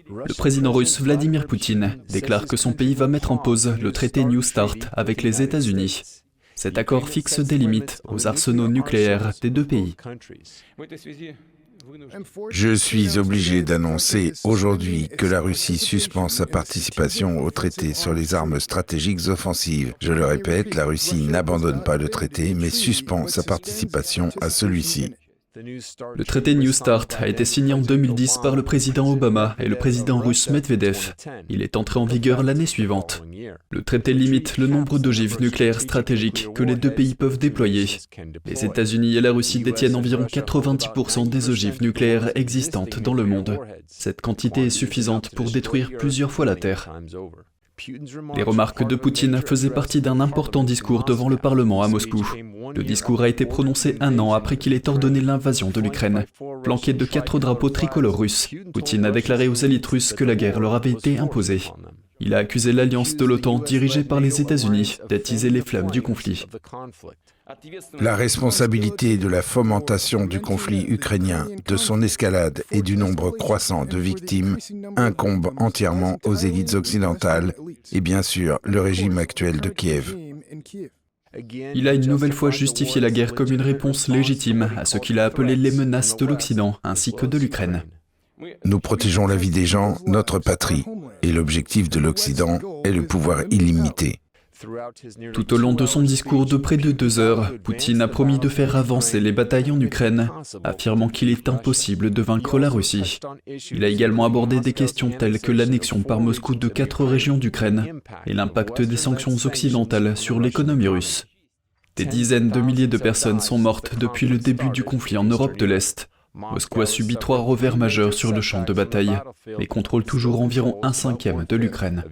Le président russe Vladimir Poutine déclare que son pays va mettre en pause le traité New START avec les États-Unis. Cet accord fixe des limites aux arsenaux nucléaires des deux pays. Je suis obligé d'annoncer aujourd'hui que la Russie suspend sa participation au traité sur les armes stratégiques offensives. Je le répète, la Russie n'abandonne pas le traité, mais suspend sa participation à celui-ci. Le traité New START a été signé en 2010 par le président Obama et le président russe Medvedev. Il est entré en vigueur l'année suivante. Le traité limite le nombre d'ogives nucléaires stratégiques que les deux pays peuvent déployer. Les États-Unis et la Russie détiennent environ 90% des ogives nucléaires existantes dans le monde. Cette quantité est suffisante pour détruire plusieurs fois la Terre. Les remarques de Poutine faisaient partie d'un important discours devant le Parlement à Moscou. Le discours a été prononcé un an après qu'il ait ordonné l'invasion de l'Ukraine. Flanqué de 4 drapeaux tricolores russes, Poutine a déclaré aux élites russes que la guerre leur avait été imposée. Il a accusé l'alliance de l'OTAN dirigée par les États-Unis d'attiser les flammes du conflit. La responsabilité de la fomentation du conflit ukrainien, de son escalade et du nombre croissant de victimes incombe entièrement aux élites occidentales et bien sûr le régime actuel de Kiev. Il a une nouvelle fois justifié la guerre comme une réponse légitime à ce qu'il a appelé les menaces de l'Occident ainsi que de l'Ukraine. Nous protégeons la vie des gens, notre patrie, et l'objectif de l'Occident est le pouvoir illimité. Tout au long de son discours de près de 2 heures, Poutine a promis de faire avancer les batailles en Ukraine, affirmant qu'il est impossible de vaincre la Russie. Il a également abordé des questions telles que l'annexion par Moscou de 4 régions d'Ukraine et l'impact des sanctions occidentales sur l'économie russe. Des dizaines de milliers de personnes sont mortes depuis le début du conflit en Europe de l'Est. Moscou a subi 3 revers majeurs sur le champ de bataille, mais contrôle toujours environ 1/5 de l'Ukraine.